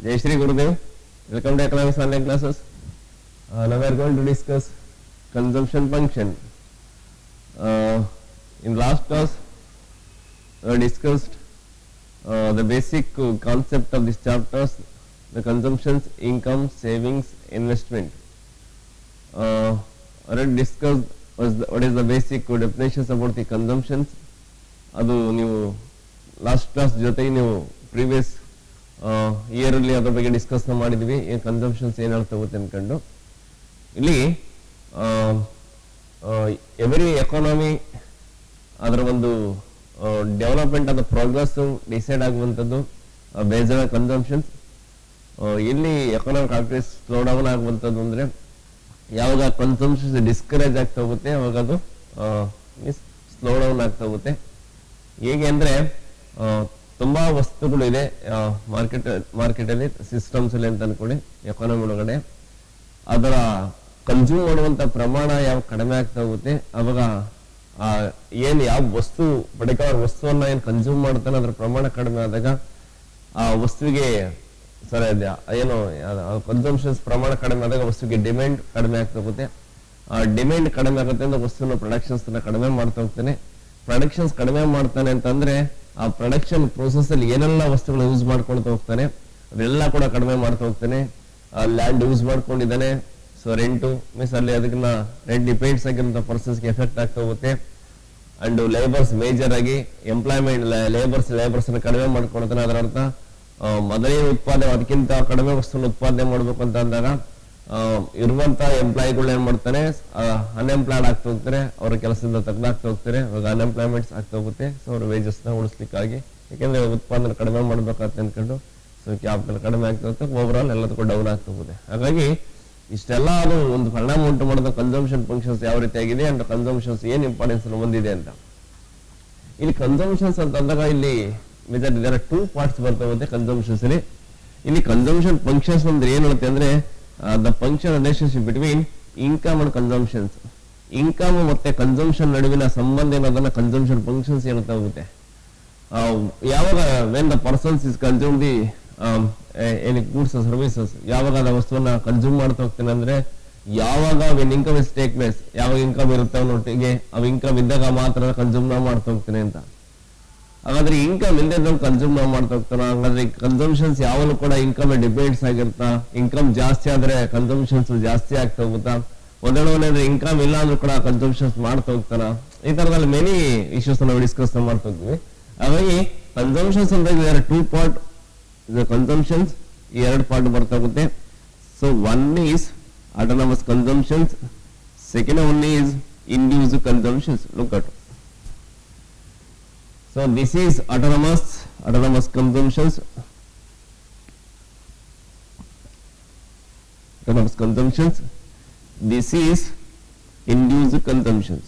Jai Shri Gurudev. Welcome to Economics Online Classes. Now we are going to discuss consumption function. In last class, we discussed the basic concept of these chapters, the consumptions, income, savings, investment. Already discussed what is the basic definitions about the consumptions. ಅದು ನೀವು last class ಜೊತೆಗೆ ನೀವು previous ಇಯರಲ್ಲಿ ಅದ್ರ ಬಗ್ಗೆ discuss ಮಾಡಿದ್ವಿ. Consumptions ಏನು ಹೇಳ್ತಾ ಹೋಗುತ್ತೆ ಅನ್ಕೊಂಡು ಇಲ್ಲಿ ಎವ್ರಿ ಎಕಾನಮಿ ಅದರ ಒಂದು ಡೆವಲಪ್ಮೆಂಟ್ ಆದ ಪ್ರೋಗ್ರೆಸ್ ಡಿಸೈಡ್ ಆಗುವಂಥದ್ದು ಬೇಸ್ಡ್ ಆನ್ ಕನ್ಸಂಪ್ಷನ್ಸ್. ಇಲ್ಲಿ ಎಕಾನಮಿಕ್ ಆಕ್ಟಿವಿಟೀಸ್ ಸ್ಲೋ ಡೌನ್ ಆಗುವಂಥದ್ದು ಅಂದರೆ ಯಾವಾಗ ಕನ್ಸಂಪ್ಷನ್ಸ್ ಡಿಸ್ಕರೇಜ್ ಆಗ್ತಾ ಹೋಗುತ್ತೆ ಅವಾಗ ಅದು ಸ್ಲೋ ಡೌನ್ ಆಗ್ತಾ ಹೋಗುತ್ತೆ. ಹೇಗೆ ಅಂದರೆ ತುಂಬ ವಸ್ತುಗಳು ಇದೆ ಮಾರ್ಕೆಟಲ್ಲಿ ಸಿಸ್ಟಮ್ಸ್ ಅಲ್ಲಿ ಅಂತ ಅನ್ಕೊಳ್ಳಿ, ಎಕಾನಮಿ ಒಳಗಡೆ ಅದರ ಕನ್ಸ್ಯೂಮ್ ಮಾಡುವಂಥ ಪ್ರಮಾಣ ಯಾವ ಕಡಿಮೆ ಆಗ್ತಾ ಹೋಗುತ್ತೆ ಅವಾಗ ಏನು ಯಾವ ವಸ್ತು ಪರ್ಟಿಕ್ಯುಲರ್ ವಸ್ತುವನ್ನ ಏನು ಕನ್ಸ್ಯೂಮ್ ಮಾಡ್ತಾನೆ ಅದರ ಪ್ರಮಾಣ ಕಡಿಮೆ ಆದಾಗ ಆ ವಸ್ತುವಿಗೆ ಏನು ಕನ್ಸಂಪ್ಷನ್ಸ್ ಪ್ರಮಾಣ ಕಡಿಮೆ ಆದಾಗ ವಸ್ತುವಿಗೆ ಡಿಮ್ಯಾಂಡ್ ಕಡಿಮೆ ಆಗ್ತಾ ಹೋಗುತ್ತೆ. ಆ ಡಿಮ್ಯಾಂಡ್ ಕಡಿಮೆ ಆಗುತ್ತೆ ಅಂದ್ರೆ ವಸ್ತುವಿನ ಪ್ರೊಡಕ್ಷನ್ಸ್ ಕಡಿಮೆ ಮಾಡ್ತಾ ಹೋಗ್ತಾನೆ. ಪ್ರೊಡಕ್ಷನ್ಸ್ ಕಡಿಮೆ ಮಾಡ್ತಾನೆ ಅಂತಂದ್ರೆ ಆ ಪ್ರೊಡಕ್ಷನ್ ಪ್ರೋಸೆಸ್ ಅಲ್ಲಿ ಏನೆಲ್ಲ ವಸ್ತುಗಳು ಯೂಸ್ ಮಾಡ್ಕೊಳ್ತಾ ಹೋಗ್ತಾನೆ ಅದೆಲ್ಲ ಕೂಡ ಕಡಿಮೆ ಮಾಡ್ತಾ ಹೋಗ್ತಾನೆ. ಲ್ಯಾಂಡ್ ಯೂಸ್ ಮಾಡ್ಕೊಂಡಿದ್ದಾನೆ, ಸೊ ರೆಂಟು ಮೀನ್ಸ್ ಅಲ್ಲಿ ಅದನ್ನ ರೆಂಟ್ ಡಿಪೆಂಡ್ಸ್ ಆಗಿರೋ ಪರ್ಸನ್ಸ್ಗೆ ಎಫೆಕ್ಟ್ ಆಗ್ತಾ ಹೋಗುತ್ತೆ. ಅಂಡ್ ಲೇಬರ್ಸ್ ಮೇಜರ್ ಆಗಿ ಎಂಪ್ಲಾಯ್ಮೆಂಟ್ ಲೇಬರ್ಸ್ ಕಡಿಮೆ ಮಾಡ್ಕೊಳ್ತಾನೆ. ಅದರ ಅರ್ಥ ಮೊದಲೇ ಉತ್ಪಾದನೆ ಅದಕ್ಕಿಂತ ಕಡಿಮೆ ವಸ್ತುನ ಉತ್ಪಾದನೆ ಮಾಡ್ಬೇಕು ಅಂತ ಅಂದಾಗ ಇರುವಂತ ಎಂಪ್ಲಾಯಿಗಳು ಏನ್ ಮಾಡ್ತಾನೆ ಅನ್ಎಂಪ್ಲಾಯ್ಡ್ ಆಗ್ತಾ ಹೋಗ್ತಾರೆ, ಅವ್ರ ಕೆಲಸದಿಂದ ತೆಗೆದಾಗ್ತಾ ಹೋಗ್ತಾರೆ, ಅವಾಗ ಅನ್ಎಂಪ್ಲಾಯ್ಮೆಂಟ್ಸ್ ಆಗ್ತಾ ಹೋಗುತ್ತೆ. ಸೊ ಅವ್ರ ವೇಜಸ್ ನ ಉಳಿಸ್ಲಿಕ್ಕಾಗಿ, ಯಾಕೆಂದ್ರೆ ಉತ್ಪಾದನೆ ಕಡಿಮೆ ಮಾಡ್ಬೇಕಾಗತ್ತೆ ಅನ್ಕೊಂಡು ಸೊ ಕ್ಯಾಪಿಟಲ್ ಕಡಿಮೆ ಆಗ್ತಾ ಹೋಗುತ್ತೆ, ಓವರ್ ಆಲ್ ಎಲ್ಲದಕ್ಕೂ ಡೌನ್ ಆಗ್ತಾ ಹೋಗುತ್ತೆ. ಹಾಗಾಗಿ ಇಷ್ಟೆಲ್ಲ ಅದು ಒಂದು ಪರಿಣಾಮ ಉಂಟು ಮಾಡೋದು ಕನ್ಸಂಪ್ಷನ್ ಫಂಕ್ಷನ್ಸ್ ಯಾವ ರೀತಿ ಆಗಿದೆ ಅಂಡ್ ಕನ್ಸಂಪ್ಷನ್ಸ್ ಏನ್ ಇಂಪಾರ್ಟೆನ್ಸ್ ಹೊಂದಿದೆ ಅಂತ. ಇಲ್ಲಿ ಕನ್ಸಂಪ್ಷನ್ಸ್ ಅಂತ ಅಂದಾಗ ಇಲ್ಲಿ ಮೇಜರ್ ಇದರ 2 ಪಾರ್ಟ್ಸ್ ಬರ್ತಾ ಹೋಗುತ್ತೆ ಕನ್ಸಂಪ್ಷನ್ಸ್ ಅಲ್ಲಿ. ಇಲ್ಲಿ ಕನ್ಸಂಪ್ಷನ್ ಫಂಕ್ಷನ್ಸ್ ಅಂದ್ರೆ ಏನ್ ಹೇಳುತ್ತೆ ಅಂದ್ರೆ the function relationship between income and consumptions. Income ಮತ್ತೆ ಕನ್ಸಂಪ್ಷನ್ ನಡುವಿನ ಸಂಬಂಧ ಏನದನ್ನ ಕನ್ಸಂಪ್ಷನ್ ಫಂಕ್ಷನ್ಸ್ ಹೇಳ್ತಾ ಹೋಗುತ್ತೆ. ಯಾವಾಗ when the persons is consume the any goods services, ಯಾವಾಗ ಅದ ವಸ್ತುವನ್ನ ಕನ್ಸ್ಯೂಮ್ ಮಾಡ್ತಾ ಹೋಗ್ತೇನೆ ಅಂದ್ರೆ ಯಾವಾಗ when income is take place, ಯಾವಾಗ ಇನ್ಕಮ್ ಇರುತ್ತೆ ಅವನೊಟ್ಟಿಗೆ ಅವ ಇನ್ಕಮ್ ಇದ್ದಾಗ ಮಾತ್ರ ಕನ್ಸ್ಯೂಮ್ ನಾವು ಮಾಡ್ತಾ ಹೋಗ್ತೇನೆ ಅಂತ. ಹಾಗಾದ್ರೆ ಇನ್ಕಮ್ ಇಲ್ಲದೆ ನಾವು ಕನ್ಸ್ಯೂಮ್ ನಾವು ಮಾಡ್ತಾ ಹೋಗ್ತಾನ. ಹಾಗಾದ್ರೆ ಕನ್ಸಂಪ್ಷನ್ಸ್ ಯಾವಾಗಲೂ ಕೂಡ ಇನ್ಕಮ್ ಡಿಪೆಂಡ್ಸ್ ಆಗಿರ್ತಾ. ಇನ್ಕಮ್ ಜಾಸ್ತಿ ಆದ್ರೆ ಕನ್ಸಂಪ್ಷನ್ಸ್ ಜಾಸ್ತಿ ಆಗ್ತಾ ಹೋಗುತ್ತಾ, ಒಂದೊಂದ್ರೆ ಇನ್ಕಮ್ ಇಲ್ಲ ಅಂದ್ರೂ ಕೂಡ ಕನ್ಸಂಪ್ಷನ್ಸ್ ಮಾಡ್ತಾ ಹೋಗ್ತಾನ. ಈ ತರದಲ್ಲಿ ಮೆನಿ ಇಶ್ಯೂಸ್ ನಾವು ಡಿಸ್ಕಸ್ ಮಾಡ್ತಾ ಹೋಗ್ತೀವಿ. ಹಾಗಾಗಿ ಕನ್ಸಂಪ್ಷನ್ಸ್ ಅಂತ 2 ಪಾರ್ಟ್ ಕನ್ಸಂಪ್ಷನ್ಸ್, ಈ 2 ಪಾರ್ಟ್ ಬರ್ತಾ ಹೋಗುತ್ತೆ. So one is autonomous consumptions, second one is induced consumptions. Look at. So this is autonomous consumptions. Autonomous consumptions. This is induced consumptions.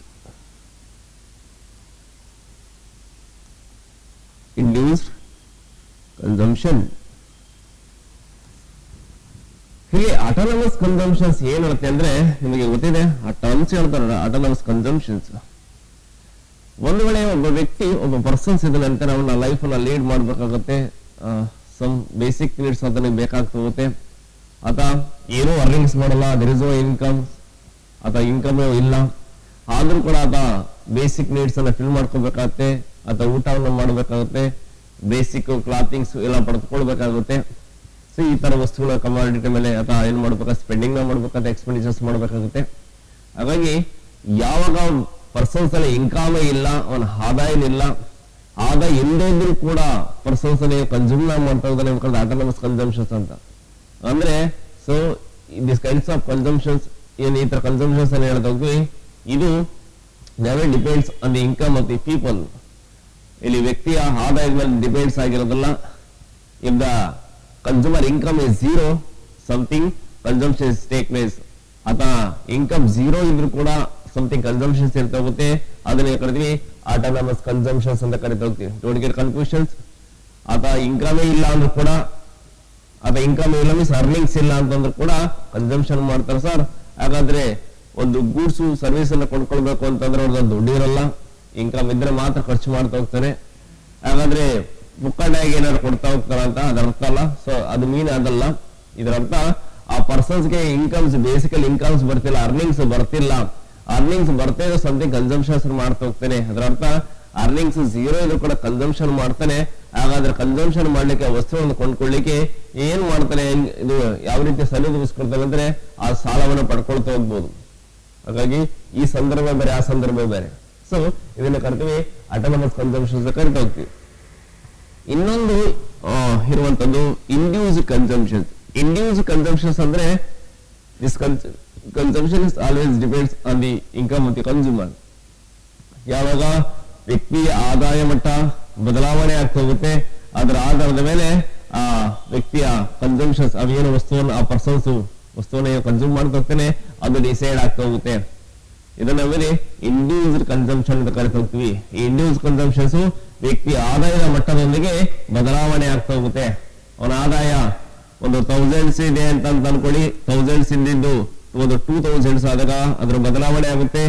Induced consumption. ಹೀಗೆ autonomous consumptions ಏನ್ ಹೇಳುತ್ತೆ ಅಂದ್ರೆ ನಿಮಗೆ ಗೊತ್ತಿದೆ, ಆ ಟರ್ಮ್ಸ್ ಹೇಳ್ತಾರೆ ಆಟೋನಮಸ್ ಕನ್ಸಂಪ್ಷನ್ಸ್. ಒಂದು ವೇಳೆ ಒಬ್ಬ ವ್ಯಕ್ತಿ ಒಬ್ಬ ಪರ್ಸನ್ಸ್ ಇದ್ದಾನೆ ಅಂತ ಅವನ ಲೈಫ್ ಅನ್ನ ಲೀಡ್ ಮಾಡ್ಬೇಕಾಗುತ್ತೆ, ಸಮ್ ಬೇಸಿಕ್ ನೀಡ್ಸ್ ಅದನ್ನ ಬೇಕಾಗ್ತಾ ಹೋಗುತ್ತೆ. ಆತ ಏನೋ ಅರ್ನಿಂಗ್ಸ್ ಮಾಡಲ್ಲ, ದೇರ್ ಇಸ್ ನೋ ಇನ್ಕಮ್, ಆತ ಇನ್ಕಮ್ ಇಲ್ಲ, ಆದ್ರೂ ಕೂಡ ಆತ ಬೇಸಿಕ್ ನೀಡ್ಸ್ ಅನ್ನ ಫಿಲ್ ಮಾಡ್ಕೋಬೇಕಾಗತ್ತೆ, ಆತ ಊಟವನ್ನು ಮಾಡಬೇಕಾಗುತ್ತೆ, ಬೇಸಿಕ್ ಕ್ಲಾತಿಂಗ್ಸ್ ಎಲ್ಲ ಪಡೆದುಕೊಳ್ಬೇಕಾಗುತ್ತೆ. ಸೊ ಈ ತರ ವಸ್ತುಗಳ ಕಮಾಡಿಟಿ ಮೇಲೆ ಆತ ಏನ್ ಮಾಡ್ಬೇಕಾಗುತ್ತೆ, ಸ್ಪೆಂಡಿಂಗ್ ಮಾಡ್ಬೇಕಾಗುತ್ತೆ, ಎಕ್ಸ್ಪೆಂಡಿಚರ್ಸ್ ಮಾಡ್ಬೇಕಾಗುತ್ತೆ. ಹಾಗಾಗಿ ಯಾವಾಗ ಪರ್ಸನ್ಸ್ ಅಲ್ಲಿ ಇನ್ಕಮ್ ಇಲ್ಲ, ಅವನ ಆದಾಯ ಇಲ್ಲ, ಆದಾಯ ಇಲ್ಲದಿದ್ರು ಕೂಡ ಪರ್ಸನ್ಸ್ ಅಲ್ಲಿ ಕನ್ಸ್ಯೂಮ್ ಮಾಡ್ತಾ ಇದ್ದಾನೆ ಆಟೋನಮಸ್ ಕನ್ಸಂಪ್ಷನ್ಸ್ ಅಂತ ಅಂದ್ರೆ. So this kinds of consumptions ಏನ್ ಈ ತರ ಕನ್ಸಂಪ್ಷನ್ಸ್ ಅನ್ನು ಹೇಳ್ತಾ ಹೋಗ್ತೀವಿ, ಇದು never depends on the income of the people. ಇಲ್ಲಿ ವ್ಯಕ್ತಿಯ ಆದಾಯದ ಮೇಲೆ ಡಿಪೆಂಡ್ಸ್ ಆಗಿರೋದಿಲ್ಲ. If the consumer income is zero, something consumption is take place. ಅಥವಾ ಇನ್ಕಮ್ ಝೀರೋ ಇದ್ರು ಕೂಡ ಸಮಥಿಂಗ್ ಕನ್ಸಂಪ್ಷನ್ಸ್ ಇರ್ತಾ ಹೋಗುತ್ತೆ, ಅದನ್ನ ಕರಿತೀವಿ ಆಟೋನಮಸ್ ಕನ್ಸಂಪ್ಷನ್ಸ್ ಅಂತ ಕರಿತಾ ಹೋಗ್ತೀವಿ. Don't get confusions. ಅಥವಾ ಇನ್ಕಮೇ ಇಲ್ಲ ಅಂದ್ರೂ ಕೂಡ, ಅಥವಾ ಇನ್ಕಮ್ ಇಲ್ಲ ಮೀನ್ಸ್ ಅರ್ನಿಂಗ್ಸ್ ಇಲ್ಲ ಅಂತಂದ್ರೂ ಕೂಡ ಕನ್ಸಂಪ್ಷನ್ ಮಾಡ್ತಾರೆ ಸರ್. ಹಾಗಾದ್ರೆ ಒಂದು ಗೂಡ್ಸ್ ಸರ್ವಿಸ್ ಅನ್ನ ಕೊಂಡ್ಕೊಳ್ಬೇಕು ಅಂತಂದ್ರೆ ಅವ್ರದ್ದು ದುಡ್ಡು ಇರಲ್ಲ, ಇನ್ಕಮ್ ಇದ್ರೆ ಮಾತ್ರ ಖರ್ಚು ಮಾಡ್ತಾ ಹೋಗ್ತಾರೆ. ಹಾಗಾದ್ರೆ ಮುಕ್ಕಂಡಾಗಿ ಏನಾದ್ರು ಕೊಡ್ತಾ ಹೋಗ್ತಾರ ಅಂತ ಅದರ ಅರ್ಥ ಅಲ್ಲ. ಸೊ ಅದು ಮೀನ್ ಅದಲ್ಲ. ಇದರ ಅರ್ಥ ಆ ಪರ್ಸನ್ಸ್ಗೆ ಇನ್ಕಮ್ಸ್, ಬೇಸಿಕಲ್ ಇನ್ಕಮ್ಸ್ ಬರ್ತಿಲ್ಲ, ಅರ್ನಿಂಗ್ಸ್ ಬರ್ತಿಲ್ಲ. ಅರ್ನಿಂಗ್ಸ್ ಬರ್ತಾ ಇರೋ ಸಮಥಿಂಗ್ ಕನ್ಸಂಪ್ಷನ್ ಮಾಡ್ತಾ ಹೋಗ್ತಾನೆ. ಅದರ ಅರ್ಥ ಅರ್ನಿಂಗ್ಸ್ ಝೀರೋ ಇದ್ರು ಕೂಡ ಕನ್ಸಂಪ್ಷನ್ ಮಾಡ್ತಾನೆ. ಹಾಗಾದ್ರೆ ಕನ್ಸಂಪ್ಷನ್ ಮಾಡ್ಲಿಕ್ಕೆ, ವಸ್ತುವನ್ನು ಕೊಂಡ್ಕೊಳ್ಳಿಕ್ಕೆ ಏನ್ ಮಾಡ್ತಾನೆ, ಇದು ಯಾವ ರೀತಿ ಸರಿದೂಗಿಸ್ಕೊಳ್ತಾನೆ ಅಂದ್ರೆ ಆ ಸಾಲವನ್ನು ಪಡ್ಕೊಳ್ತಾ ಹೋಗ್ಬೋದು. ಹಾಗಾಗಿ ಈ ಸಂದರ್ಭ ಬೇರೆ, ಆ ಸಂದರ್ಭ ಬೇರೆ. ಸೊ ಇದನ್ನ ಕರಿತೀವಿ ಆಟೋನಮಸ್ ಕನ್ಸಂಪ್ಷನ್ಸ್ ಕರಿತಾ ಹೋಗ್ತೀವಿ. ಇನ್ನೊಂದು ಇರುವಂತದ್ದು ಇಂಡ್ಯೂಸ್ ಕನ್ಸಂಪ್ಷನ್ಸ್. ಇಂಡ್ಯೂಸ್ ಕನ್ಸಂಪ್ಷನ್ಸ್ ಅಂದ್ರೆ this consumption is always depends on the income of the consumer. ಯಾವಾಗ ವ್ಯಕ್ತಿಯ ಆದಾಯ ಮಟ್ಟ ಬದಲಾವಣೆ ಆಗ್ತಾ ಹೋಗುತ್ತೆ, ಅದರ ಆಧಾರದ ಮೇಲೆ ಆ ವ್ಯಕ್ತಿಯ ಕನ್ಸಂಪ್ಷನ್ಸ್, ಅವೇನು ವಸ್ತುವನ್ನು ಆ ಪರ್ಸನ್ಸ್ ವಸ್ತುವನ್ನು ಕನ್ಸ್ಯೂಮ್ ಮಾಡ್ತಾ ಹೋಗ್ತಾನೆ, ಅದು ಡಿಸೈಡ್ ಆಗ್ತಾ ಹೋಗುತ್ತೆ. ಇದನ್ನ ಮೇಲೆ ಇಂಡ್ಯೂಸ್ಡ್ ಕನ್ಸಂಪ್ಷನ್ ಅಂತ ಕರಿತಾ ಹೋಗ್ತೀವಿ. ಈ ಇಂಡ್ಯೂಸ್ ಕನ್ಸಂಪ್ಷನ್ಸ್ ವ್ಯಕ್ತಿಯ ಆದಾಯದ ಮಟ್ಟದೊಂದಿಗೆ ಬದಲಾವಣೆ ಆಗ್ತಾ ಹೋಗುತ್ತೆ. ಅವನ ಆದಾಯ ಒಂದು 1000s ಇದೆ ಅಂತ ಅನ್ಕೊಳ್ಳಿ, 1000s ಇಂದಿದ್ದು ಒಂದು 2000s ಆದಾಗ ಅದ್ರ ಬದಲಾವಣೆ ಆಗುತ್ತೆ.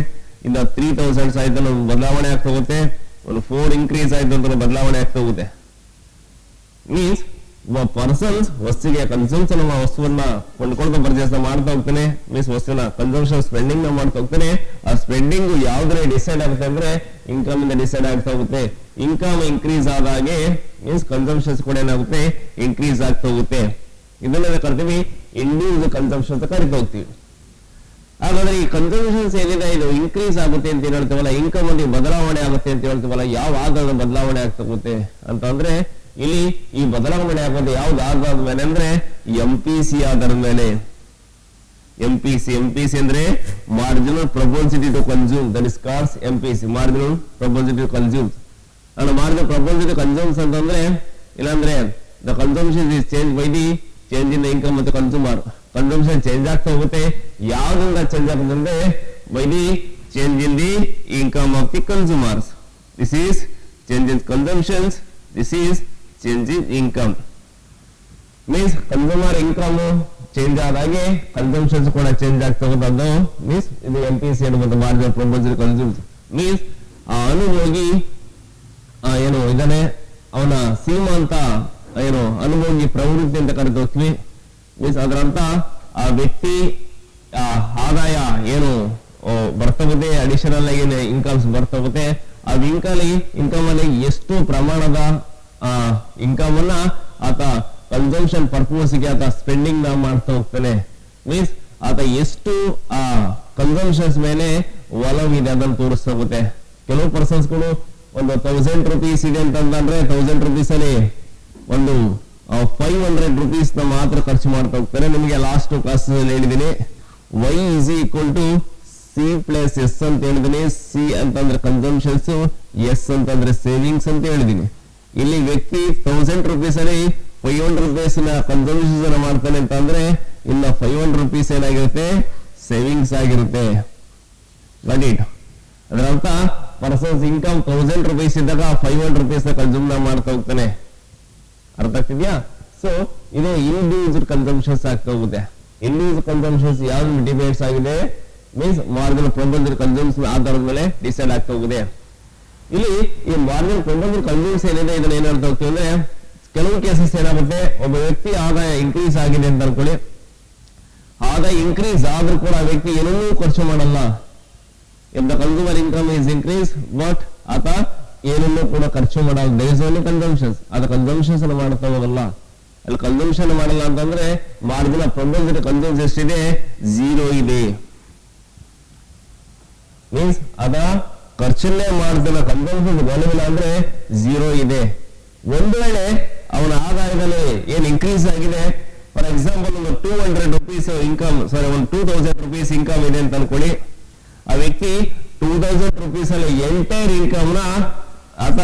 ಇಂದ 3000s ಆಯ್ತು ಬದಲಾವಣೆ ಆಗ್ತಾ ಹೋಗುತ್ತೆ. ಒಂದು 4 ಇನ್ಕ್ರೀಸ್ ಆಯ್ತು ಅಂತ ಬದಲಾವಣೆ ಆಗ್ತಾ ಹೋಗುತ್ತೆ. ಮೀನ್ಸ್ ಪರ್ಸನ್ಸ್ ವಸ್ತುಗೆ ಕನ್ಸಂಪ್ಷನ್ ವಸ್ತುವನ್ನ ಕೊಂಡ್ಕೊಂಡು ಪರ್ಚೇಸ್ ಮಾಡ್ತಾ ಹೋಗ್ತಾನೆ. ಮೀನ್ಸ್ ವಸ್ತುನ ಕನ್ಸಂಪ್ಷನ್ ಸ್ಪೆಂಡಿಂಗ್ ನ ಮಾಡ್ತಾ ಹೋಗ್ತಾನೆ. ಆ ಸ್ಪೆಂಡಿಂಗ್ ಯಾವ್ದ್ರೆ ಡಿಸೈಡ್ ಆಗುತ್ತೆ ಅಂದ್ರೆ ಇನ್ಕಮ್ ಇಂದ ಡಿಸೈಡ್ ಆಗ್ತಾ ಹೋಗುತ್ತೆ. ಇನ್ಕಮ್ ಇನ್ಕ್ರೀಸ್ ಆದಾಗೆ ಮೀನ್ಸ್ ಕನ್ಸಂಪ್ಷನ್ಸ್ ಕೂಡ ಏನಾಗುತ್ತೆ, ಇನ್ಕ್ರೀಸ್ ಆಗ್ತಾ ಹೋಗುತ್ತೆ. ಇದನ್ನೆಲ್ಲ ಕರಿತೀವಿ ಇಂಡ್ಯೂಸ್ ಕನ್ಸಂಪ್ಷನ್ ಅಂತ ಕರಿತಾ ಹೋಗ್ತೀವಿ. ಹಾಗಾದ್ರೆ ಈ ಕನ್ಸಂಪ್ಷನ್ಸ್ ಏನಿದೆ ಇದು ಇನ್ಕ್ರೀಸ್ ಆಗುತ್ತೆ ಅಂತ ಹೇಳ್ತೀವಲ್ಲ, ಇನ್ಕಮ್ ಅಲ್ಲಿ ಬದಲಾವಣೆ ಆಗುತ್ತೆ ಅಂತ ಹೇಳ್ತೀವಲ್ಲ, ಯಾವ ಆಧಾರದ ಬದಲಾವಣೆ ಆಗ್ತಾ ಹೋಗುತ್ತೆ ಅಂತಂದ್ರೆ ಇಲ್ಲಿ ಈ ಬದಲಾವಣೆ ಆಗೋದು ಯಾವ್ದು ಆಧಾರದ ಮೇಲೆ ಅಂದ್ರೆ MPC ಆಧಾರದ ಮೇಲೆ. MPC ಅಂದ್ರೆ marginal propensity to consume, that is calls MPC, marginal propensity to consume. and marginal proportion to consumption ಅಂತಂದ್ರೆ ಇಲ್ಲಾಂದ್ರೆ the consumption is changed by the change in the income of the consumer. Consumption change ಆಗ್ತಾ ಹೋಗುತ್ತೆ. ಯಾವ್ದ್ರಿಂದ change ಆಗುತ್ತೆ ಅಂದ್ರೆ by the change in the income of the consumers. This is change in consumptions, this is change in income. Means consumer income change ಆದಾಗೆ consumptions ಕೂಡ change ಆಗ್ತಾ ಹೋಗೋದು. Means ಇದು MPC ಅನ್ನುವಂತ marginal proportion to consume. Means ಅನುಭೋಗಿ ಏನು ಇದನ್ನೇ ಅವನ ಸೀಮಾಂತ ಏನು ಅನುಭೋಗಿ ಪ್ರವೃತ್ತಿ ಅಂತ ಕರೆದು ಹೋಗ್ತೀವಿ. ಮೀನ್ಸ್ ಅದರಂತ ಆ ವ್ಯಕ್ತಿ ಆದಾಯ ಏನು ಬರ್ತಗುತ್ತೆ, ಅಡಿಷನಲ್ ಆಗಿ ಇನ್ಕಮ್ಸ್ ಬರ್ತಗುತ್ತೆ, ಆ ಇನ್ಕಮ್ ಅಲ್ಲಿ ಎಷ್ಟು ಪ್ರಮಾಣದ ಇನ್ಕಮ್ ಅನ್ನ ಆತ ಕನ್ಸಂಪ್ಷನ್ ಪರ್ಪೋಸ್ಗೆ ಆತ ಸ್ಪೆಂಡಿಂಗ್ ನ ಮಾಡ್ತಾ ಹೋಗ್ತಾನೆ. ಮೀನ್ಸ್ ಆತ ಎಷ್ಟು ಆ ಕನ್ಸಂಪ್ಷನ್ಸ್ ಮೇಲೆ ಒಲವಿದೆ ಅದನ್ನು ತೋರಿಸ್ತಾ ಹೋಗುತ್ತೆ. ಕೆಲವು ಪರ್ಸನ್ಸ್ಗಳು ಒಂದು 1000 rupees ಇದೆ ಅಂತಂದ್ರೆ 1000 rupees ಅಲ್ಲಿ ಒಂದು 500 rupees ನ ಮಾತ್ರ ಖರ್ಚು ಮಾಡ್ತಾ ಹೋಗ್ತಾರೆ. ನಿಮಗೆ ಲಾಸ್ಟ್ ಕ್ಲಾಸ್ ಹೇಳಿದೀನಿ y is equal to c plus s ಅಂತ ಹೇಳಿದೀನಿ. c ಅಂತಂದ್ರೆ ಕನ್ಸಂಪ್ಷನ್ಸ್, s ಅಂತಂದ್ರೆ ಸೇವಿಂಗ್ಸ್ ಅಂತ ಹೇಳಿದೀನಿ. ಇಲ್ಲಿ ವ್ಯಕ್ತಿ 1000 rupees ಅಲ್ಲಿ 500 rupees ನ ಕನ್ಸಂಪ್ಷನ್ಸ್ ಮಾಡ್ತಾನೆ ಅಂತಂದ್ರೆ ಇನ್ನ 500 rupees ಏನಾಗಿರುತ್ತೆ, ಸೇವಿಂಗ್ಸ್ ಆಗಿರುತ್ತೆ. ಗಾಟ್ ಅದರ ಅರ್ಥ ಪರ್ಸನ್ಸ್ ಇನ್ಕಮ್ 1000 rupees ಇದ್ದಾಗ 500 rupees ನ ಕನ್ಸ್ಯೂಮ್ ಮಾಡ್ತಾ ಹೋಗ್ತಾನೆ. ಅರ್ಥ ಆಗ್ತಿದ್ಯಾ? ಸೊ ಇದು ಇಂಡಿವಿಜುವಲ್ ಕನ್ಸಂಪ್ಷನ್ಸ್ ಆಗ್ತಾ ಹೋಗುತ್ತೆ. ಇಂಡಿವಿಜುವಲ್ ಕನ್ಸಂಪ್ಷನ್ಸ್ ಯಾವ್ದು ಡಿಪೆಂಡ್ಸ್ ಆಗಿದೆ ಮೀನ್ಸ್ ಮಾರ್ಜಿನಲ್ ಪ್ರೊಪೋಸಲ್ ಕನ್ಸಂಪ್ಷನ್ ಆಧಾರದ ಮೇಲೆ ಡಿಸೈಡ್ ಆಗ್ತಾ ಹೋಗಿದೆ. ಇಲ್ಲಿ ಈ ಮಾರ್ಜಿನಲ್ ಪ್ರೊಪೋಸಲ್ ಕನ್ಸಂಪ್ಷನ್ ಏನಿದೆ ಇದನ್ನ ಏನ್ ಹೇಳ್ತಾ ಹೋಗ್ತೀವಿ ಅಂದ್ರೆ ಕೆಲವು ಕೇಸಸ್ ಏನಾಗುತ್ತೆ, ಒಬ್ಬ ವ್ಯಕ್ತಿ ಆದಾಯ ಇನ್ಕ್ರೀಸ್ ಆಗಿದೆ ಅಂತ ಅನ್ಕೊಳ್ಳಿ. ಆದಾಯ ಇನ್ಕ್ರೀಸ್ ಆದ್ರೂ ಕೂಡ ಆ ವ್ಯಕ್ತಿ ಏನನ್ನೂ ಖರ್ಚು ಮಾಡಲ್ಲ. If the consumer income is increased, but ಆತ ಏನನ್ನೂ ಕೂಡ ಖರ್ಚು ಮಾಡಲ್ಲ. there is only consumptions. ಅದ ಕನ್ಸಂಪ್ಷನ್ಸ್ ಮಾಡ್ತಾ ಹೋಗಲ್ಲ. ಅಲ್ಲಿ ಕನ್ಸಂಪ್ಷನ್ ಮಾಡಲ್ಲ ಅಂತಂದ್ರೆ ಮಾರ್ಜಿನಲ್ ಪ್ರೊಪೋಸಲ್ ಕನ್ಸಂಪ್ಷನ್ ಎಷ್ಟಿದೆ, 0 ಇದೆ. ಮೀನ್ಸ್ ಅದ ಖರ್ಚನ್ನೇ ಮಾಡ್ತಾನೆ, ಕನ್ಸಂಪ್ಷನ್ ಬರಲಿಲ್ಲ ಅಂದ್ರೆ 0 ಇದೆ. ಒಂದು ವೇಳೆ ಅವನ ಆದಾಯದಲ್ಲಿ ಏನ್ ಇನ್ಕ್ರೀಸ್ ಆಗಿದೆ, ಫಾರ್ ಎಕ್ಸಾಂಪಲ್ ಒಂದು 200 rupees ಇನ್ಕಮ್, ಸಾರಿ ಒಂದು 2000 rupees ಇನ್ಕಮ್ ಇದೆ ಅಂತ ಅನ್ಕೊಳ್ಳಿ. ಆ ವ್ಯಕ್ತಿ 2000 rupees ಅಲ್ಲಿ ಎಂಟೈರ್ ಇನ್ಕಮ್ ನ ಆತ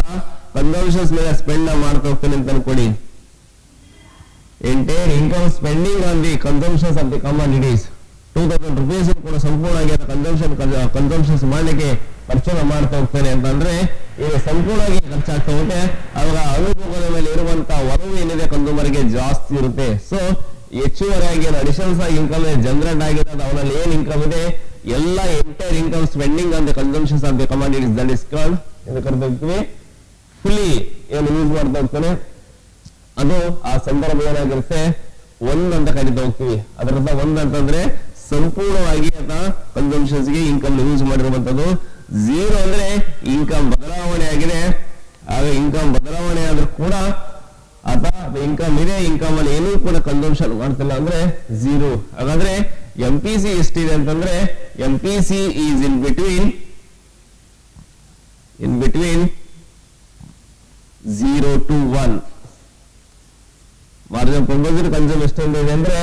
ಕನ್ಸಂಪ್ಷನ್ಸ್ ಮೇಲೆ ಸ್ಪೆಂಡ್ ಮಾಡ್ತಾ ಹೋಗ್ತಾನೆ ಅಂತ ಅನ್ಕೊಳ್ಳಿ. Entire income spending on the consumptions of the commodities 2000 rupees ಕೂಡ ಸಂಪೂರ್ಣವಾಗಿ ಕನ್ಸಂಪ್ಷನ್ಸ್ ಮಾಡ್ಲಿಕ್ಕೆ ಖರ್ಚು ಮಾಡ್ತಾ ಹೋಗ್ತಾನೆ ಅಂತಂದ್ರೆ ಈಗ ಸಂಪೂರ್ಣವಾಗಿ ಖರ್ಚಾಗ್ತಾ ಹೋಗುತ್ತೆ. ಆವಾಗ ಅನುಭವದ ಮೇಲೆ ಇರುವಂತ ಒಲವು ಏನಿದೆ ಕನ್ಸೂಮರ್ಗೆ ಜಾಸ್ತಿ ಇರುತ್ತೆ. ಸೊ ಹೆಚ್ಚುವರಿಯಾಗಿ ಅಡಿಷನಲ್ಸ್ ಆಗಿ ಇನ್ಕಮ್ ಜನರೇಟ್ ಆಗಿರೋದು ಅವನಲ್ಲಿ ಏನ್ ಇನ್ಕಮ್ ಇದೆ ಎಲ್ಲ entire income spending on the consumptions of the commodities, that is called ಎಂದು ಕರೆದಿರ್ತೀವಿ ಫುಲ್ಲಿ ಏನು ಯೂಸ್ ಮಾಡ್ತಾ ಹೋಗ್ತಾನೆ ಅದು ಆ ಸಂದರ್ಭ ಏನಾಗಿರುತ್ತೆ ಒಂದ್ ಅಂತ ಕರಿತಾ ಹೋಗ್ತೀವಿ. ಅದರಿಂದ ಒಂದ್ ಅಂತಂದ್ರೆ ಸಂಪೂರ್ಣವಾಗಿ ಕನ್ಸಂಪ್ಷನ್ಸ್ ಗೆ ಇನ್ಕಮ್ ಯೂಸ್ ಮಾಡಿರುವಂತದ್ದು. ಝೀರೋ ಅಂದ್ರೆ ಇನ್ಕಮ್ ಬದಲಾವಣೆ ಆಗಿದೆ. ಆಗ ಇನ್ಕಮ್ ಬದಲಾವಣೆ ಆದ್ರೂ ಕೂಡ ಆತ ಇನ್ಕಮ್ ಇದೆ, ಇನ್ಕಮ್ ಅಲ್ಲಿ ಏನೂ ಕೂಡ ಕನ್ಸಂಪ್ಷನ್ ಮಾಡ್ತಿಲ್ಲ ಅಂದ್ರೆ ಝೀರೋ. ಹಾಗಾದ್ರೆ MPC ಎಷ್ಟಿದೆ ಅಂತಂದ್ರೆ MPC is in between 0 to 1. Margin proposal ಕನ್ಸಮ್ ಎಷ್ಟೊಂದು ಇದೆ ಅಂದ್ರೆ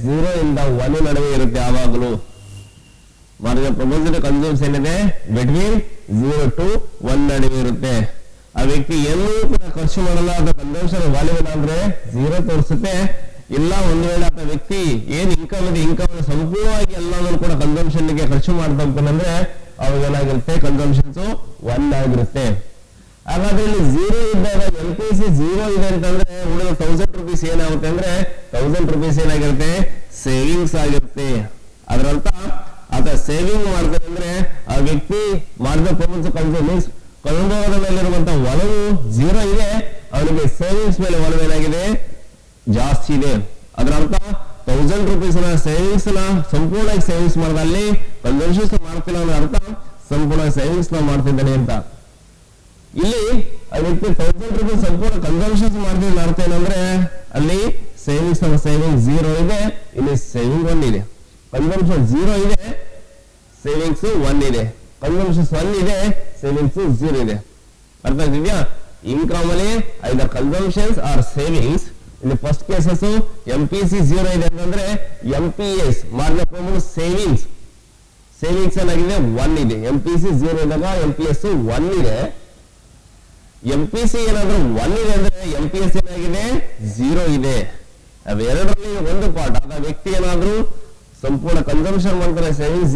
0 ಇಂದ 1 ನಡುವೆ ಇರುತ್ತೆ ಯಾವಾಗಲೂ. ಮಾರ್ಜಿನ್ ಪ್ರಪೋಸಲ್ ಕನ್ಸಮ್ಸ್ ಏನಿದೆ ಬಿಟ್ವೀನ್ 0 to 1 ನಡುವೆ ಇರುತ್ತೆ. ಆ ವ್ಯಕ್ತಿ ಏನೂ ಕೂಡ ಖರ್ಚು ಮಾಡಲ್ಲ, ಅದು ಕನ್ಸಂಪ್ಷನ್ ವ್ಯಾಲ್ಯೂ ಅಂದ್ರೆ 0 ತೋರಿಸುತ್ತೆ. ಇಲ್ಲ ಒಂದು ವೇಳೆ ಆ ವ್ಯಕ್ತಿ ಏನ್ ಇನ್ಕಮ್ ಇದೆ ಇನ್ಕಮ್ ಸಂಪೂರ್ಣವಾಗಿ ಎಲ್ಲಾನು ಕೂಡ ಕನ್ಸಂಪ್ಷನ್ ಗೆ ಖರ್ಚು ಮಾಡ್ತಾ ಹೋಗ್ತಾನಂದ್ರೆ ಅವಾಗ ಏನಾಗಿರುತ್ತೆ ಕನ್ಸಂಪ್ಷನ್ಸ್ 1 ಆಗಿರುತ್ತೆ. ಹಾಗಾದ್ರೆ ಇಲ್ಲಿ 0 ಇದ್ದಾಗ MPC 0 ಇದೆ ಅಂತಂದ್ರೆ ಉಳಿದ 1000 ರೂಪೀಸ್ ಏನಾಗುತ್ತೆ ಅಂದ್ರೆ 1000 ರೂಪೀಸ್ ಏನಾಗಿರುತ್ತೆ ಸೇವಿಂಗ್ಸ್ ಆಗಿರುತ್ತೆ. ಅದರಂತ ಆತ ಸೇವಿಂಗ್ ಮಾಡ್ತಾರೆ ಅಂದ್ರೆ ಆ ವ್ಯಕ್ತಿ ಮಾಡಿದ ಪರ್ಫಾರ್ಮೆನ್ಸ್ ಕನ್ಸೂಮ್ ಕನುಭವದ ಮೇಲಿರುವಂತಹ ಒಲವು 0 ಇದೆ, ಅವನಿಗೆ ಸೇವಿಂಗ್ಸ್ ಮೇಲೆ ಒಲವು ಏನಾಗಿದೆ ಜಾಸ್ತಿ ಇದೆ. ಅದರಂತ 1000 ರೂಪೀಸ್ ಸೇವಿಂಗ್ಸ್ ನ ಸಂಪೂರ್ಣವಾಗಿ ಸೇವಿಂಗ್ಸ್ ಮಾಡಿದ ಅಲ್ಲಿ ಕನ್ಸಂಪ್ಷನ್ಸ್ ಮಾಡ್ತಿಲ್ಲ ಅನ್ನೋ ಅರ್ಥ ಸಂಪೂರ್ಣ ಸೇವಿಂಗ್ಸ್ ನ ಮಾಡ್ತಿದ್ದಾನೆ ಅಂತ. ಇಲ್ಲಿ ಆ ವ್ಯಕ್ತಿ 1000 ರೂಪೀಸ್ ಸಂಪೂರ್ಣ ಕನ್ಸಂಪ್ಷನ್ಸ್ ಮಾಡ್ತಿದ್ದ ಅರ್ಥ ಏನಂದ್ರೆ ಅಲ್ಲಿ ಸೇವಿಂಗ್ಸ್ 0 ಇದೆ, ಇಲ್ಲಿ ಸೇವಿಂಗ್ 1 ಇದೆ. ಕನ್ಸಂಪ್ಷನ್ 0 ಇದೆ, ಸೇವಿಂಗ್ಸ್ 1 ಇದೆ. ಕನ್ಸಂಪ್ಷನ್ಸ್ 1 ಇದೆ, ಸೇವಿಂಗ್ಸ್ 0 ಇದೆ. ಅರ್ಥ ಆಗ್ತಿದ್ಯಾ? ಇನ್ಕಮ್ ಅಲ್ಲಿ ಐದರ್ ಕನ್ಸಂಪ್ಷನ್ಸ್ ಆರ್ ಸೇವಿಂಗ್ಸ್. ಇಲ್ಲಿ ಫಸ್ಟ್ ಕೇಸಸ್ MPC 0 ಇದೆ ಅಂತಂದ್ರೆ MPS ಮಾಡಬೇಕು ಸೇವಿಂಗ್ಸ್ ಏನಾಗಿದೆ 1 ಇದೆ. MPC 0 ಇದ್ದಾಗ MPS 1 ಇದೆ. MPC ಏನಾದ್ರೂ 1 ಇದೆ ಅಂದ್ರೆ MPS ಏನಾಗಿದೆ 0 ಇದೆ. ಅವೆರಡರಲ್ಲಿ ಒಂದು ಪಾರ್ಟ್. ಆಗ ವ್ಯಕ್ತಿ ಏನಾದ್ರೂ ಸಂಪೂರ್ಣ ಕನ್ಸಂಪ್ಷನ್ ಮಾಡ್ತಾರೆ ಸೇವಿಂಗ್ಸ್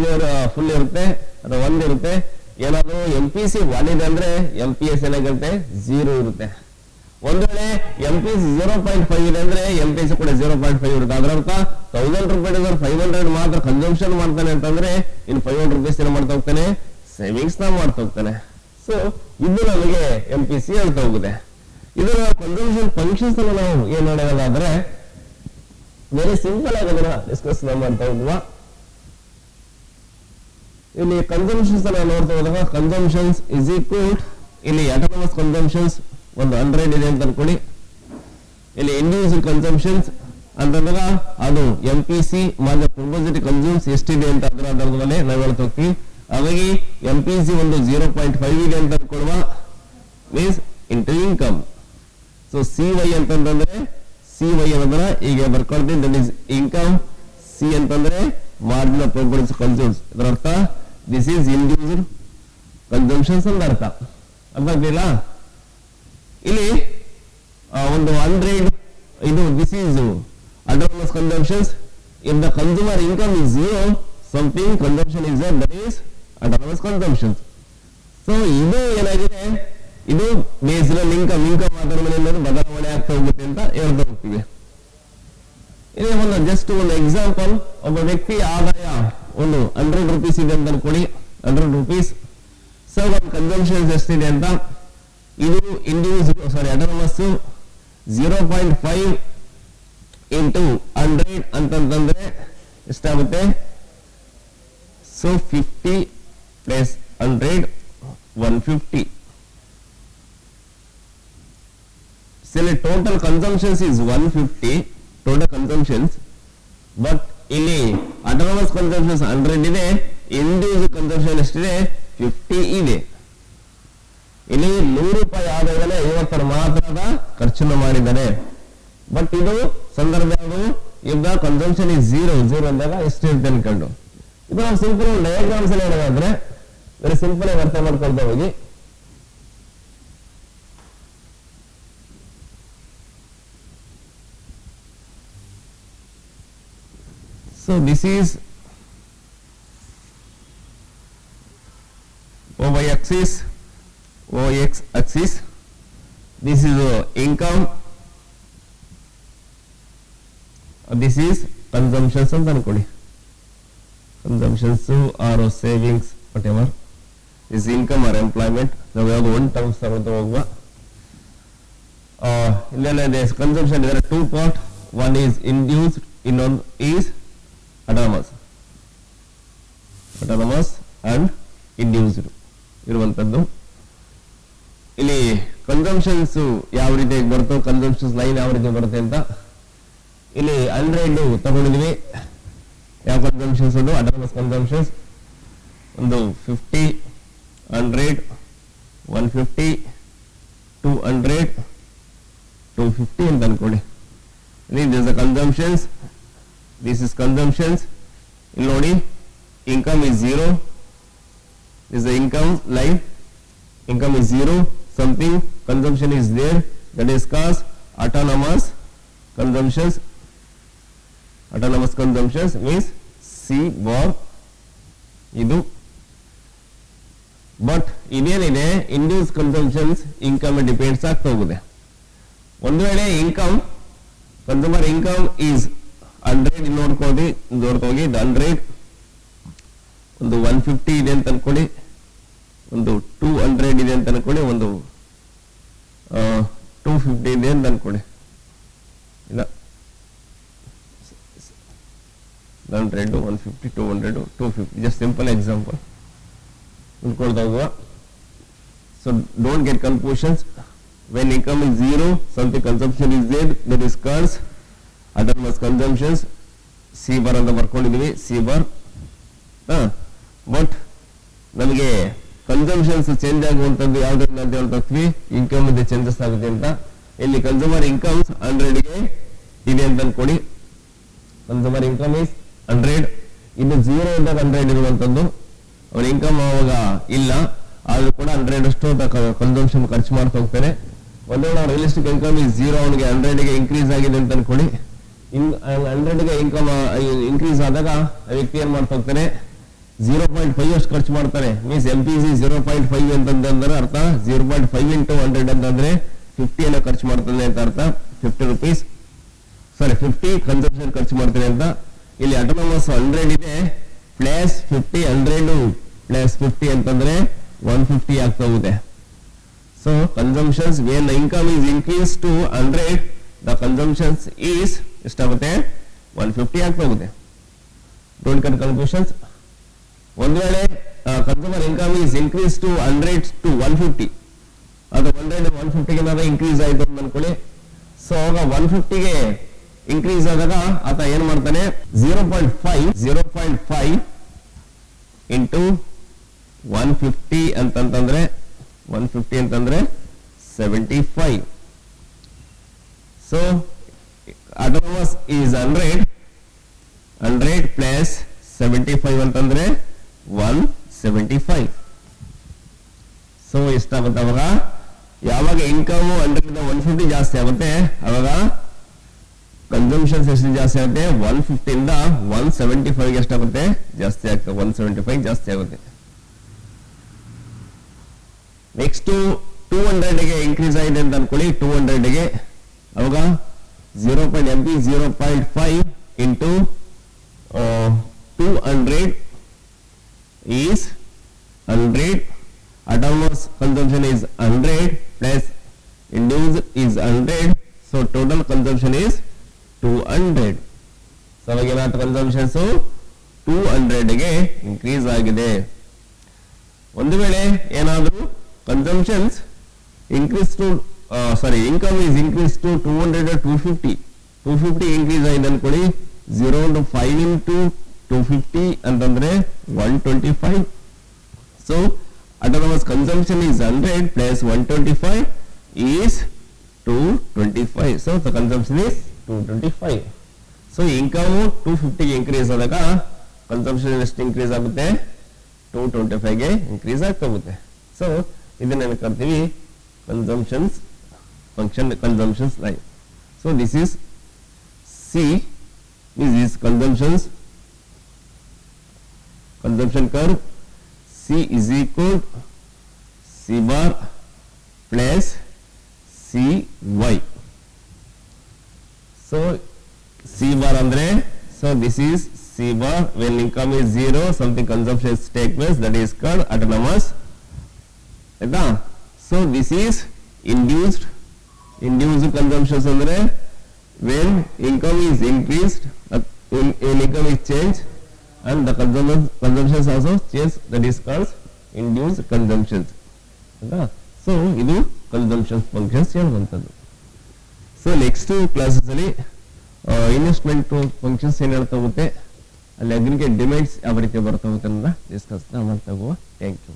ಫುಲ್ ಇರುತ್ತೆ ಅಥವಾ 1 ಇರುತ್ತೆ. ಏನಾದ್ರೂ MPC 1 ಇದೆ ಅಂದ್ರೆ MPS ಏನಾಗಿರುತ್ತೆ 0 ಇರುತ್ತೆ. ಒಂದು ವೇಳೆ MPC 0.5 ಇದೆ ಅಂದ್ರೆ MPC ಕೂಡ 0.5 ಇರುತ್ತೆ. ಅದರರ್ಥ 1000 ರೂಪಾಯಿ 500 ಮಾತ್ರ ಕನ್ಸಂಪ್ಷನ್ ಮಾಡ್ತಾನೆ ಅಂತಂದ್ರೆ ಇನ್ನು 500 ರೂಪೀಸ್ ಏನ್ ಮಾಡ್ತಾ ಹೋಗ್ತಾನೆ ಸೇವಿಂಗ್ಸ್ ನ ಮಾಡ್ತಾ ಹೋಗ್ತಾನೆ. ಸೊ ಇದು ನಮಗೆ MPC ಹೇಳ್ತಾ ಹೋಗುತ್ತೆ. ಇದರ ಕನ್ಸಂಪ್ಷನ್ ಫಂಕ್ಷನ್ಸ್ ಅನ್ನು ನಾವು ಏನ್ ಮಾಡೋದಾದ್ರೆ ವೆರಿ ಸಿಂಪಲ್ ಆಗಿ ಅದನ್ನ ಡಿಸ್ಕಸ್ ಮಾಡ್ತಾ ಹೋಗುವ. ಇಲ್ಲಿ ಕನ್ಸಂಪ್ಷನ್ಸ್ ಅನ್ನ ನೋಡ್ತಾ ಹೋದಾಗ ಕನ್ಸಂಪ್ಷನ್ಸ್ ಇಸ್ ಈಕ್ವಲ್ ಇಲ್ಲಿ ಅಟಾನಮಸ್ ಕನ್ಸಂಪ್ಷನ್ಸ್ ಒಂದು 100 ಇದೆ ಅಂತ ಅನ್ಕೊಳ್ಳಿ. ಇಲ್ಲಿ ಇಂಡಿವಿಜುವಲ್ ಕನ್ಸಂಪ್ಷನ್ಸ್ ಅಂತಂದಾಗ ಅದು MPC ಮಾತ್ರ ಪ್ರಪೋಸಿಟ್ ಕನ್ಸ್ಯೂಮ್ಸ್ ಎಷ್ಟಿದೆ ಅಂತ ಅದರ ಆಧಾರದ ಮೇಲೆ ನಾವು ಹೇಳ್ತಾ ಹೋಗ್ತೀವಿ. ಹಾಗಾಗಿ MPC ಒಂದು 0.5 ಇದೆ ಅಂತ ಅನ್ಕೊಳ್ಳುವ means into income. So CY ಅಂತಂದ್ರೆ CY ಅನ್ನೋದನ್ನ ಈಗ ಬರ್ಕೊಳ್ತೀನಿ. That is income. C ಅಂತಂದ್ರೆ ಮಾರ್ಜಿನ್ ಆಫ್ ಪ್ರೊಡಕ್ಟ್ಸ್ ಕನ್ಸ್ಯೂಮ್ಸ್. ಇದರ ಅರ್ಥ ದಿಸ್ ಈಸ್ ಇಂಡಿವಿಜುವಲ್ ಕನ್ಸಂಪ್ಷನ್ಸ್ ಅಂತ ಅರ್ಥ. ಅರ್ಥ ಆಗ್ಲಿಲ್ಲ? ಇಲ್ಲಿ ಒಂದು 100 ಇದು this is autonomous consumptions. If the consumer income is 0, something consumption is there, that is autonomous consumptions. So ಇದು ಏನಾಗಿದೆ ಇದು ಬೇಸ್ಡ್ ಆನ್ ಇನ್ಕಮ್ ಅದರ ಮೇಲೆ ಬದಲಾವಣೆ ಆಗ್ತಾ ಹೋಗುತ್ತೆ ಅಂತ ಹೇಳ್ತಾ ಹೋಗ್ತೀವಿ. ಇದು ಒಂದು ಜಸ್ಟ್ ಒಂದು ಎಕ್ಸಾಂಪಲ್. ಒಬ್ಬ ವ್ಯಕ್ತಿ ಆದಾಯ ಒಂದು 100 ರೂಪೀಸ್ ಇದೆ ಅಂತ ಅನ್ಕೊಳ್ಳಿ. 100 ರೂಪೀಸ್. ಸೊ ಒಂದು ಕನ್ಸಂಪ್ಷನ್ ಎಷ್ಟಿದೆ ಅಂತ ಇದು ಇಂಡಿವಿಜುವಲ್ ಅಟಾನಮಸ್ 0.5 ಇಂಟು 100 ಅಂತಂದ್ರೆ ಎಷ್ಟಾಗುತ್ತೆ? So 50 plus 100 150. So total consumptions is 150 total consumptions, but ಇಲ್ಲಿ autonomous consumptions 100 ಇದೆ, individual consumption ಎಷ್ಟಿದೆ 50 ಇದೆ. ಇಲ್ಲಿ 100 ರೂಪಾಯಿ ಆದಾಯದಲ್ಲಿ 50 ಮಾತ್ರದ ಖರ್ಚನ್ನು ಮಾಡಿದ್ದಾರೆ. ಬಟ್ ಇದು ಸಂದರ್ಭ ಯಾವುದು? ಈಗ ಕನ್ಸಂಪ್ಷನ್ ಇಸ್ 0 ಅಂದಾಗ ಎಷ್ಟಿರುತ್ತೆ ಅನ್ಕೊಂಡು ಇದು ನಾವು ಸಿಂಪಲ್ ಡಯಾಗ್ರಾಮ್ಸ್ ಅಲ್ಲಿ ಹೇಳೋದಾದ್ರೆ ವೆರಿ ಸಿಂಪಲ್ ಆಗಿ ಅರ್ಥ ಮಾಡ್ಕೊಳ್ತಾ ಹೋಗಿ. So this is y axis, x axis. This is income. This is consumptions ಅಂತ ಅನ್ಕೊಳ್ಳಿ. Consumptions or savings whatever is income or employment. ನಾವು ಯಾವುದು ಒಂದು ಟರ್ಮ್ಸ್ ತಗೊಂಡು ಹೋಗುವ. ಇಲ್ಲೇನಿದೆ ಕನ್ಸಂಪ್ಷನ್ ಇದರ two part, one is induced, ಇನ್ನೊಂದು ಈಸ್ ಅಟಾನಮಸ್ ಅಂಡ್ ಇಂಡ್ಯೂಸ್ಡ್ ಇರುವಂತದ್ದು. ಇಲ್ಲಿ ಕನ್ಸಂಪ್ಷನ್ಸ್ ಯಾವ ರೀತಿ ಬರ್ತೋ, ಕನ್ಸಂಪ್ಷನ್ಸ್ ಲೈನ್ ಯಾವ ರೀತಿ ಬರುತ್ತೆ ಅಂತ ಇಲ್ಲಿ 100 ತಗೊಂಡಿದ್ವಿ. ಯಾವ ಕನ್ಸಂಪ್ಷನ್ಸ್ ಅದು ಅಟಾನಮಸ್ ಕನ್ಸಂಪ್ಷನ್ಸ್ ಒಂದು 50, 100, 150, 200, 250 ಅಂತ ಅನ್ಕೊಳ್ಳಿ. This the consumptions, this is consumptions. ಇಲ್ಲಿ ನೋಡಿ income is 0, is the income line, income is 0, something consumption is there, that is called autonomous consumptions. Autonomous consumptions means C bar ಇದು. But ಇದೇನಿದೆ induce consumptions income depends ಆಗ್ತಾ ಹೋಗುತ್ತೆ. ಒಂದು ವೇಳೆ income consumer income is 100 ನೋಡ್ಕೋಗಿ 100 ಒಂದು 150 ಇದೆ ಅಂತ ಅನ್ಕೊಳ್ಳಿ, ಒಂದು 200 ಇದೆ ಅಂತ ಅನ್ಕೊಳ್ಳಿ, ಒಂದು 250 ಇದೆ ಅಂತ ಅನ್ಕೊಳ್ಳಿ. ಇಲ್ಲ 100, 150, 200, 250, just simple example ಅನ್ಕೊಳ್ತಾ ಹೋಗುವ. So don't get confusions. When income is 0, something consumption is there, that is called autonomous consumptions. C bar ಅಂತ ಬರ್ಕೊಂಡಿದ್ವಿ, ಸಿ ಬಾರ್. ಬಟ್ ನಮಗೆ ಕನ್ಸಂಪ್ಷನ್ಸ್ ಚೇಂಜ್ ಆಗುವಂಥದ್ದು ಯಾವ್ದ್ರಿಂದ ಅಂತ ಹೇಳ್ತೀವಿ, ಇನ್ಕಮ್ ಇದೆ ಚೇಂಜಸ್ ಆಗುತ್ತೆ ಅಂತ. ಇಲ್ಲಿ ಕನ್ಸ್ಯೂಮರ್ ಇನ್ಕಮ್ಸ್ 100ಗೆ ಇದೆ ಅಂತ ಅನ್ಕೊಡಿ. ಕನ್ಸ್ಯೂಮರ್ ಇನ್ಕಮ್ ಇಸ್ 100, ಇದು 0 ಇಂದ 100 ಇರುವಂತದ್ದು. ಅವನ ಇನ್ಕಮ್ ಅವಾಗ ಇಲ್ಲ, ಆದ್ರೂ ಕೂಡ 100 ಅಷ್ಟು ಕನ್ಸಂಪ್ಷನ್ ಖರ್ಚು ಮಾಡ್ತಾ ಹೋಗ್ತಾನೆ. ಒಂದು ವೇಳೆ ರಿಯಲಿಸ್ಟಿಕ್ ಇನ್ಕಮ್ ಇಸ್ 0, ಅವನಿಗೆ 100ಗೆ ಇನ್ಕ್ರೀಸ್ ಆಗಿದೆ ಅಂತ ಅನ್ಕೊಳ್ಳಿ. 100ಗೆ ಇನ್ಕಮ್ ಇನ್ಕ್ರೀಸ್ ಆದಾಗ ವ್ಯಕ್ತಿ ಏನ್ ಮಾಡ್ತಾ ಹೋಗ್ತಾನೆ, 0.5 ಅಷ್ಟು ಖರ್ಚು ಮಾಡ್ತಾನೆ. ಮೀನ್ಸ್ MPC 0.5 ಅಂತಂದ್ರೆ ಅರ್ಥ 0.5 into 100 ಅಂತಂದ್ರೆ 50 ಅನ್ನ ಖರ್ಚು ಮಾಡ್ತಾನೆ ಅಂತ ಅರ್ಥ. 50 rupees, ಸಾರಿ 50 ಕನ್ಸಂಪ್ಷನ್ ಖರ್ಚು ಮಾಡ್ತಾನೆ ಅಂತ. ಇಲ್ಲಿ ಅಟೋನಮಸ್ 100 ಇದೆ ಪ್ಲಸ್ 50, 100 ಪ್ಲಸ್ 50 ಅಂತಂದ್ರೆ 150 ಆಗ್ತಾ ಹೋಗುತ್ತೆ. So consumptions when income is increase to 100, the consumptions is ಎಷ್ಟಾಗುತ್ತೆ, 150 ಆಗ್ತಾ ಹೋಗುತ್ತೆ. Don't get confusions. ಒಂದು ವೇಳೆ consumer income is increase to 100 to 150, ಅದು 100 150ಗೆ ಏನಾದ್ರು ಇನ್ಕ್ರೀಸ್ ಆಯ್ತು ಅಂತ ಅನ್ಕೊಳ್ಳಿ. ಸೊ ಆಗ 150ಗೆ ಇನ್ಕ್ರೀಸ್ ಆದಾಗ ಆತ ಏನ್ ಮಾಡ್ತಾನೆ, 0.5 ಇಂಟು 150 ಅಂತಂದ್ರೆ 150 ಅಂತಂದ್ರೆ 75. ಸೊ ಅಟೋನಮಸ್ ಈಸ್ 100 ಪ್ಲಸ್ 75 ಅಂತಂದ್ರೆ 175. ಸೊ ಎಷ್ಟಾಗುತ್ತೆ ಅವಾಗ, ಯಾವಾಗ ಇನ್ಕಮ್ 100 ಇಂದ 150 ಜಾಸ್ತಿ ಆಗುತ್ತೆ ಅವಾಗ ಕನ್ಸಂಪ್ಷನ್ಸ್ ಎಷ್ಟು ಜಾಸ್ತಿ ಆಗುತ್ತೆ, 150 ಇಂದ 175 ಎಷ್ಟಾಗುತ್ತೆ, ಜಾಸ್ತಿ ಆಗ್ತದೆ, 175 ಜಾಸ್ತಿ ಆಗುತ್ತೆ. ನೆಕ್ಸ್ಟ್ 200ಗೆ ಇನ್ಕ್ರೀಸ್ ಆಗಿದೆ ಅಂತ ಅನ್ಕೊಳ್ಳಿ. 200ಗೆ ಅವಾಗ 0.5 into 200 is 100. Autonomous consumption is 100 plus induced is 100. So total consumption is 200. So again our consumption so 200 ಗೆ increase ಆಗಿದೆ. ಒಂದು ವೇಳೆ ಏನಾದರೂ consumptions increase to income is increased to 200 or 250 increase ಆಗಿದೆ ಅನ್ಕೊಳ್ಳಿ. 0.5 into 250 ಅಂತಂದ್ರೆ 125. So autonomous consumption is 100 plus 125 is 225. So the consumption is 225. So income 250 ಗೆ increase ಆದಾಗ consumption ಎಷ್ಟು increase ಆಗುತ್ತೆ, 225 ಗೆ increase ಆಗ್ತಾ ಹೋಗುತ್ತೆ. So ಇದನ್ನ ಕರಿತೀವಿ consumptions function, consumptions line. So this is C, this is consumption curve. C is equal C bar plus CY. So C bar andre, so this is C bar when income is 0, something consumption take place, that is called autonomous. So this is induced induced consumptions ಅಂದ್ರೆ when income is increased income is changed and the consumptions also change, that is called induced consumptions. So ಇದು consumption functions ಹೇಳುವಂಥದ್ದು. So next classes ಅಲ್ಲಿ investment functions ಏನ್ ಹೇಳ್ತಾ ಹೋಗುತ್ತೆ, ಅಲ್ಲಿ aggregate demands ಯಾವ ರೀತಿ ಬರ್ತಾ ಹೋಗುತ್ತೆ ಅನ್ನೋದನ್ನ ಡಿಸ್ಕಸ್ ಮಾಡ್ತಾ ಹೋಗುವ. Thank you.